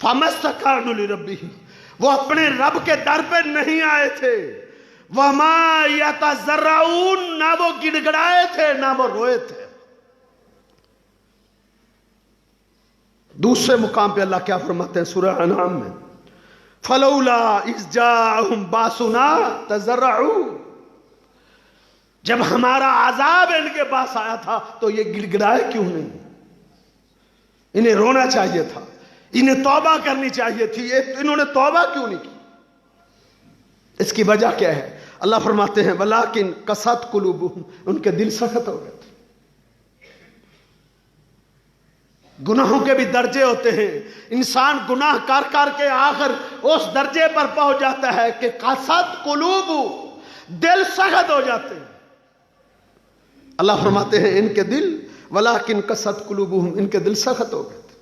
فَمَسْتَكَانُوا لِرَبِّهِمْ، وہ اپنے رب کے در پہ نہیں آئے تھے۔ وَمَا يَتَضَرَّعُونَ، نہ وہ گڑ گڑائے تھے نہ وہ روئے تھے۔ دوسرے مقام پہ اللہ کیا فرماتے ہیں سورہ انعام میں؟ فَلَوْلَا إِذْ جَاءَهُمْ بَأْسُنَا تَضَرَّعُوا، جب ہمارا عذاب ان کے پاس آیا تھا تو یہ گڑ گڑائے کیوں نہیں؟ انہیں رونا چاہیے تھا، انہیں توبہ کرنی چاہیے تھی، انہوں نے توبہ کیوں نہیں کی؟ اس کی وجہ کیا ہے؟ اللہ فرماتے ہیں وَلَٰكِنْ قَسَتْ قُلُوبُهُمْ، ان کے دل سخت ہو گئے تھے۔ گناہوں کے بھی درجے ہوتے ہیں، انسان گناہ کر کر کے آخر اس درجے پر پہنچ جاتا ہے کہ قسد قلوب، دل سخت ہو جاتے ہیں۔ اللہ فرماتے ہیں ان کے دل ولیکن قسد قلوبہم، ان کے دل سخت ہو گئے تھے۔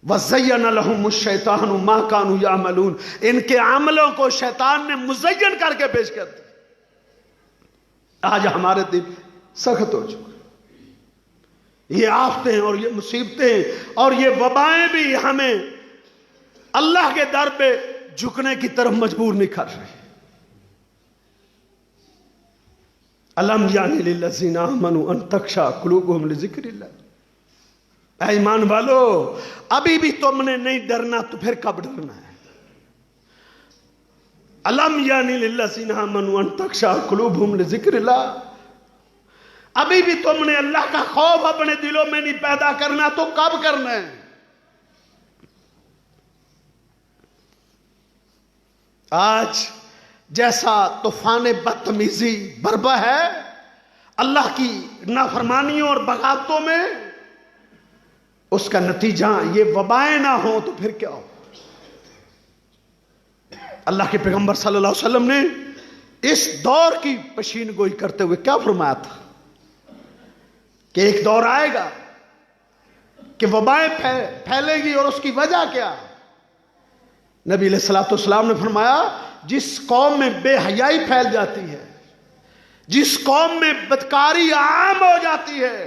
وَزَيَّنَ لَهُمُ الشَّيْطَانُ مَا كَانُوا يَعْمَلُونَ، ان کے عملوں کو شیطان نے مزین کر کے پیش کر دیا۔ آج ہمارے دل سخت ہو چکے، یہ آفتیں اور یہ مصیبتیں اور یہ وبائیں بھی ہمیں اللہ کے در پہ جھکنے کی طرف مجبور نہیں کر رہی۔ الم یعنی للذین آمنوا ان تخشع قلوبہم لذکر اللہ، اے ایمان والو ابھی بھی تم نے نہیں ڈرنا تو پھر کب ڈرنا ہے؟ الم یعنی للذین آمنوا ان تخشع قلوبہم لذکر اللہ، ابھی بھی تم نے اللہ کا خوف اپنے دلوں میں نہیں پیدا کرنا تو کب کرنا ہے؟ آج جیسا طوفان بدتمیزی برپا ہے اللہ کی نافرمانیوں اور بغاوتوں میں، اس کا نتیجہ یہ وبائیں نہ ہوں تو پھر کیا ہو؟ اللہ کے پیغمبر صلی اللہ علیہ وسلم نے اس دور کی پیشین گوئی کرتے ہوئے کیا فرمایا تھا کہ ایک دور آئے گا کہ وبائیں پھیلے گی، اور اس کی وجہ کیا؟ نبی علیہ السلام نے فرمایا جس قوم میں بے حیائی پھیل جاتی ہے، جس قوم میں بدکاری عام ہو جاتی ہے،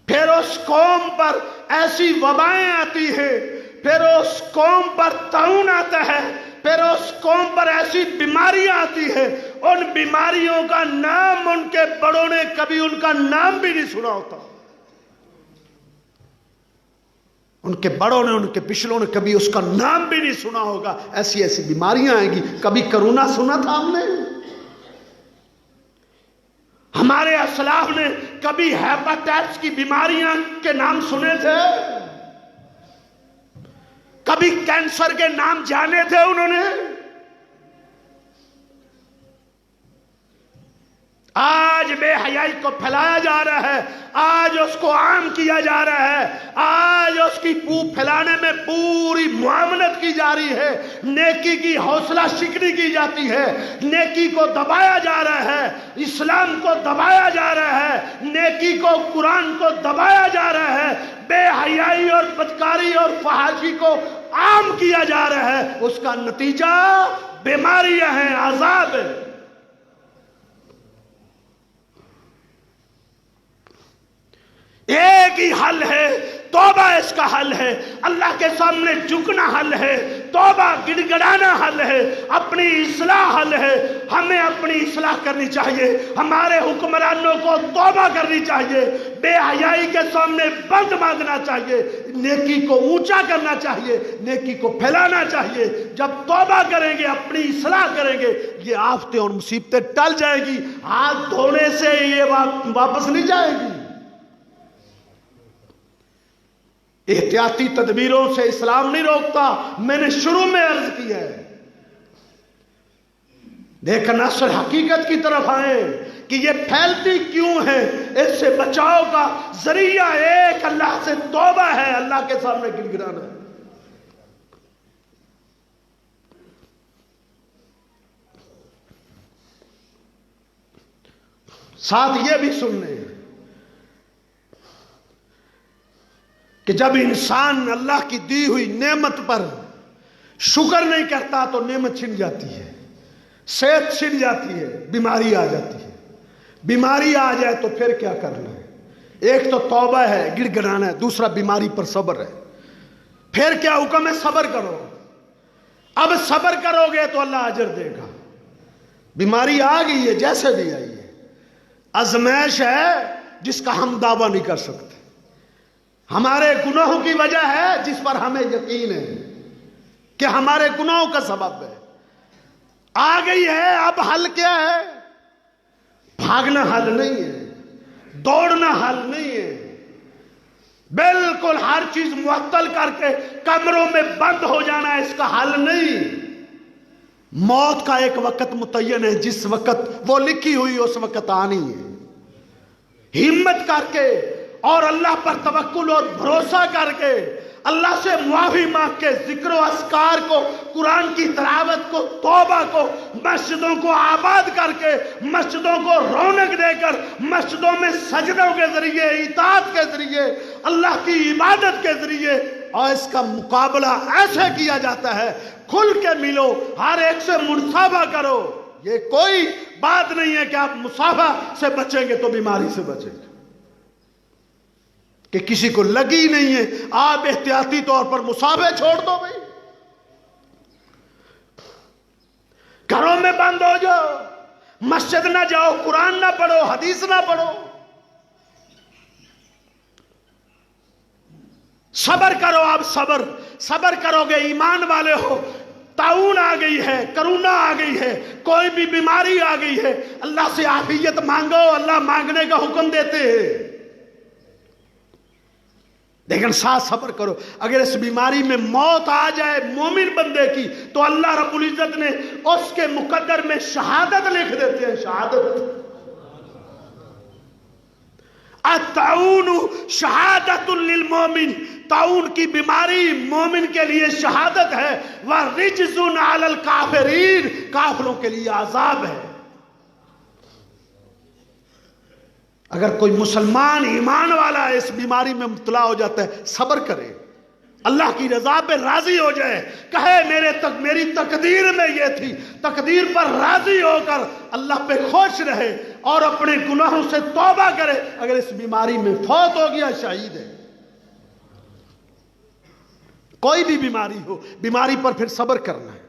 پھر اس قوم پر ایسی وبائیں آتی ہیں، پھر اس قوم پر طاعون آتا ہے، پھر اس قوم پر ایسی بیماریاں آتی ہیں، ان بیماریوں کا نام ان کے بڑوں نے کبھی ان کا نام بھی نہیں سنا ہوتا۔ ان کے بڑوں نے، ان کے پچھلوں نے کبھی اس کا نام بھی نہیں سنا ہوگا. ایسی ایسی بیماریاں آئیں گی. کبھی کرونا سنا تھا ہم نے؟ ہمارے اسلاف نے کبھی ہیپاٹائٹس کی بیماریاں کے نام سنے تھے؟ کبھی کینسر کے نام جانے تھے انہوں نے؟ آج بے حیائی کو پھیلایا جا رہا ہے، آج اس کو عام کیا جا رہا ہے، آج اس کی پھیلانے میں پوری معاونت کی جا رہی ہے. نیکی کی حوصلہ شکنی کی جاتی ہے، نیکی کو دبایا جا رہا ہے، اسلام کو دبایا جا رہا ہے، نیکی کو، قرآن کو دبایا جا رہا ہے، بے حیائی اور بدکاری اور فحاشی کو عام کیا جا رہا ہے. اس کا نتیجہ بیماریاں ہیں، عذاب ہے. ایک ہی حل ہے، توبہ اس کا حل ہے. اللہ کے سامنے جھکنا حل ہے، توبہ گڑ گڑانا حل ہے، اپنی اصلاح حل ہے. ہمیں اپنی اصلاح کرنی چاہیے، ہمارے حکمرانوں کو توبہ کرنی چاہیے، بے حیائی کے سامنے بند مانگنا چاہیے، نیکی کو اونچا کرنا چاہیے، نیکی کو پھیلانا چاہیے. جب توبہ کریں گے، اپنی اصلاح کریں گے، یہ آفتیں اور مصیبتیں ٹل جائیں گی. ہاتھ دھونے سے یہ واپس نہیں جائے گی. احتیاطی تدبیروں سے اسلام نہیں روکتا. میں نے شروع میں عرض کیا ہے. لیکن اصل حقیقت کی طرف آئیں کہ یہ پھیلتی کیوں ہے. اس سے بچاؤ کا ذریعہ ایک اللہ سے توبہ ہے، اللہ کے سامنے گر گرانا ہے. ساتھ یہ بھی سننے کہ جب انسان اللہ کی دی ہوئی نعمت پر شکر نہیں کرتا تو نعمت چھن جاتی ہے، صحت چھن جاتی ہے، بیماری آ جاتی ہے. بیماری آ جائے تو پھر کیا کرنا ہے؟ ایک تو توبہ ہے، گڑ گڑانا ہے، دوسرا بیماری پر صبر ہے. پھر کیا حکم ہے؟ صبر کرو. اب صبر کرو گے تو اللہ اجر دے گا. بیماری آ گئی ہے، جیسے بھی آئی ہے، آزمائش ہے جس کا ہم دعویٰ نہیں کر سکتے. ہمارے گناہوں کی وجہ ہے جس پر ہمیں یقین ہے کہ ہمارے گناہوں کا سبب ہے. آ گئی ہے، اب حل کیا ہے؟ بھاگنا حل نہیں ہے، دوڑنا حل نہیں ہے. بالکل ہر چیز معطل کر کے کمروں میں بند ہو جانا اس کا حل نہیں. موت کا ایک وقت متعین ہے، جس وقت وہ لکھی ہوئی اس وقت آنی ہے. ہمت کر کے اور اللہ پر توکل اور بھروسہ کر کے، اللہ سے معافی مانگ کے، ذکر و اذکار کو، قرآن کی تلاوت کو، توبہ کو، مسجدوں کو آباد کر کے، مسجدوں کو رونق دے کر، مسجدوں میں سجدوں کے ذریعے، اطاعت کے ذریعے، اللہ کی عبادت کے ذریعے، اور اس کا مقابلہ ایسے کیا جاتا ہے. کھل کے ملو، ہر ایک سے مصافحہ کرو. یہ کوئی بات نہیں ہے کہ آپ مصافحہ سے بچیں گے تو بیماری سے بچیں گے، کہ کسی کو لگی نہیں ہے. آپ احتیاطی طور پر مصافحے چھوڑ دو بھائی، گھروں میں بند ہو جاؤ، مسجد نہ جاؤ، قرآن نہ پڑھو، حدیث نہ پڑھو. صبر کرو. آپ صبر کرو گے، ایمان والے ہو. طاعون آ گئی ہے، کرونا آ گئی ہے، کوئی بھی بیماری آ گئی ہے، اللہ سے عافیت مانگو. اللہ مانگنے کا حکم دیتے ہیں، لیکن ساتھ صبر کرو. اگر اس بیماری میں موت آ جائے مومن بندے کی تو اللہ رب العزت نے اس کے مقدر میں شہادت لکھ دیتے ہیں. شہادت، الطاعون شہادت للمومن. طاعون کی بیماری مومن کے لیے شہادت ہے. وَرِجْزٌ عَلَى الْكَافِرِينَ، کافروں کے لیے عذاب ہے. اگر کوئی مسلمان ایمان والا اس بیماری میں مبتلا ہو جاتا ہے، صبر کرے، اللہ کی رضا پہ راضی ہو جائے، کہے میری تقدیر میں یہ تھی، تقدیر پر راضی ہو کر اللہ پہ خوش رہے اور اپنے گناہوں سے توبہ کرے. اگر اس بیماری میں فوت ہو گیا، شہید ہے. کوئی بھی بیماری ہو، بیماری پر پھر صبر کرنا ہے.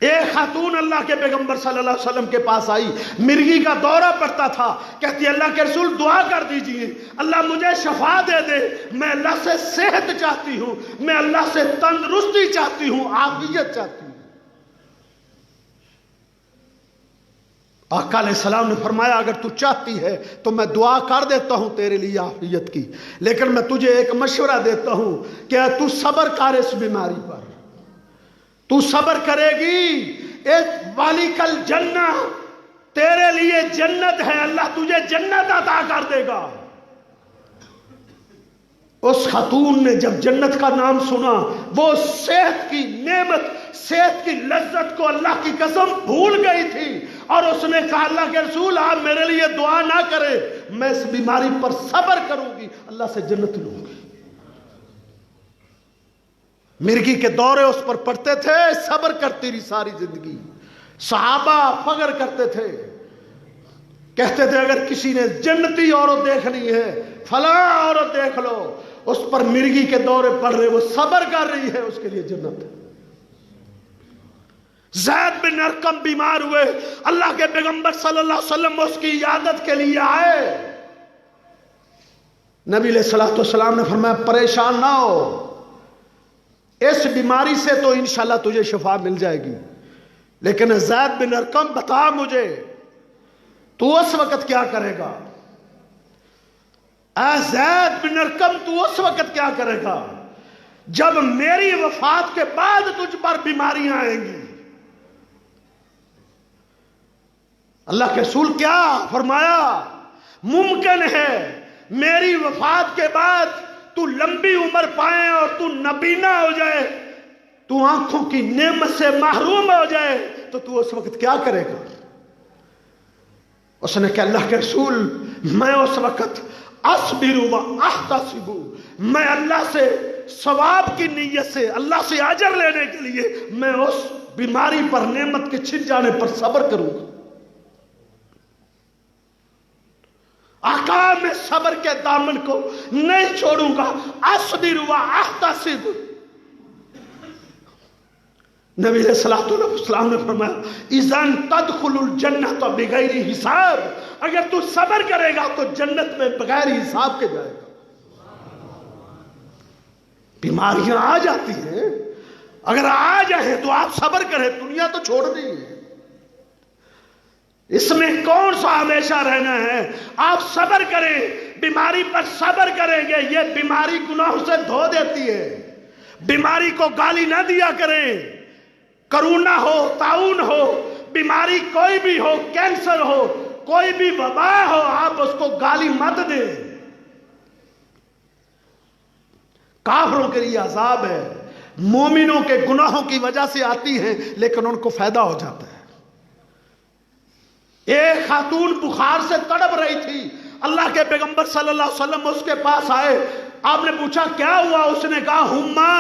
ایک خاتون اللہ کے پیغمبر صلی اللہ علیہ وسلم کے پاس آئی، مرگی کا دورہ پڑتا تھا، کہتی اللہ کے رسول دعا کر دیجئے، اللہ مجھے شفا دے دے، میں اللہ سے صحت چاہتی ہوں، میں اللہ سے تندرستی چاہتی ہوں، عافیت چاہتی ہوں۔ آقا علیہ السلام نے فرمایا اگر تو چاہتی ہے تو میں دعا کر دیتا ہوں تیرے لیے عافیت کی، لیکن میں تجھے ایک مشورہ دیتا ہوں کہ تو صبر کر اس بیماری پر، تو صبر کرے گی، والیکل جنہ، تیرے لیے جنت ہے، اللہ تجھے جنت عطا کر دے گا۔ اس خاتون نے جب جنت کا نام سنا، وہ صحت کی نعمت، صحت کی لذت کو اللہ کی قسم بھول گئی تھی، اور اس نے کہا اللہ کے رسول آپ میرے لیے دعا نہ کریں، میں اس بیماری پر صبر کروں گی، اللہ سے جنت لوں گی۔ مرگی کے دورے اس پر پڑتے تھے، صبر کرتی رہی ساری زندگی۔ صحابہ فخر کرتے تھے، کہتے تھے اگر کسی نے جنتی عورت دیکھنی ہے فلاں عورت دیکھ لو، اس پر مرگی کے دورے پڑ رہے، وہ صبر کر رہی ہے، اس کے لیے جنت ہے۔ زید بن ارقم بیمار ہوئے، اللہ کے پیغمبر صلی اللہ علیہ وسلم اس کی عیادت کے لیے آئے، نبی علیہ الصلوۃ والسلام نے فرمایا پریشان نہ ہو، اس بیماری سے تو انشاءاللہ تجھے شفا مل جائے گی، لیکن زید بن ارقم بتا مجھے تو اس وقت کیا کرے گا؟ اے زید بن ارقم تو اس وقت کیا کرے گا جب میری وفات کے بعد تجھ پر بیماریاں آئیں گی؟ اللہ کے رسول کیا فرمایا؟ ممکن ہے میری وفات کے بعد تو لمبی عمر پائے اور تو نبینا ہو جائے، تو آنکھوں کی نعمت سے محروم ہو جائے، تو اس وقت کیا کرے گا؟ اس نے کہا اللہ کے رسول میں اس وقت اصبر و احتسب، میں اللہ سے ثواب کی نیت سے، اللہ سے اجر لینے کے لیے میں اس بیماری پر، نعمت کے چھن جانے پر صبر کروں گا۔ آقا میں صبر کے دامن کو نہیں چھوڑوں گا، اصبر و احتسب۔ نبی علیہ الصلوۃ والسلام نے فرمایا اذن تدخل الجنۃ بغیر حساب، اگر تو صبر کرے گا تو جنت میں بغیر حساب کے جائے گا۔ بیماریاں آ جاتی ہیں، اگر آ جائیں تو آپ صبر کریں، دنیا تو چھوڑ دی ہے، اس میں کون سا ہمیشہ رہنا ہے؟ آپ صبر کریں، بیماری پر صبر کریں گے، یہ بیماری گناہوں سے دھو دیتی ہے۔ بیماری کو گالی نہ دیا کریں، کرونا ہو، طاعون ہو، بیماری کوئی بھی ہو، کینسر ہو، کوئی بھی وبا ہو، آپ اس کو گالی مت دیں۔ کافروں کے لیے عذاب ہے، مومنوں کے گناہوں کی وجہ سے آتی ہیں لیکن ان کو فائدہ ہو جاتا ہے۔ ایک خاتون بخار سے تڑپ رہی تھی، اللہ کے پیغمبر صلی اللہ علیہ وسلم اس کے پاس آئے، آپ نے پوچھا کیا ہوا؟ اس نے کہا ہما،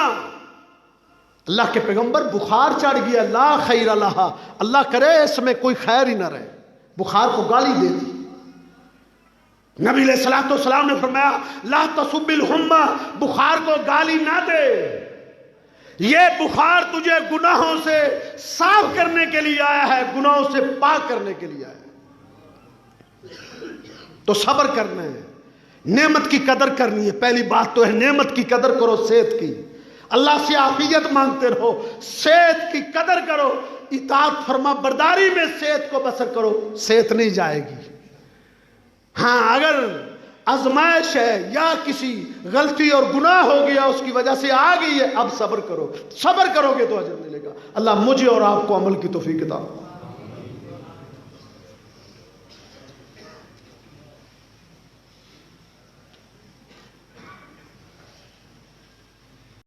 اللہ کے پیغمبر بخار چڑھ گیا، لا خیر لہا، اللہ کرے اس میں کوئی خیر ہی نہ رہے، بخار کو گالی دے دی۔ نبی علیہ الصلوۃ والسلام نے فرمایا لا تسب الحمى، بخار کو گالی نہ دے، یہ بخار تجھے گناہوں سے صاف کرنے کے لیے آیا ہے، گناہوں سے پاک کرنے کے لیے آیا ہے۔ تو صبر کرنا ہے، نعمت کی قدر کرنی ہے۔ پہلی بات تو ہے نعمت کی قدر کرو، صحت کی، اللہ سے عافیت مانگتے رہو، صحت کی قدر کرو، اطاعت فرما برداری میں صحت کو بسر کرو، صحت نہیں جائے گی۔ ہاں اگر آزمائش ہے یا کسی غلطی اور گناہ ہو گیا اس کی وجہ سے آ گئی ہے، اب صبر کرو، صبر کرو گے تو اجر ملے گا۔ اللہ مجھے اور آپ کو عمل کی توفیق عطا۔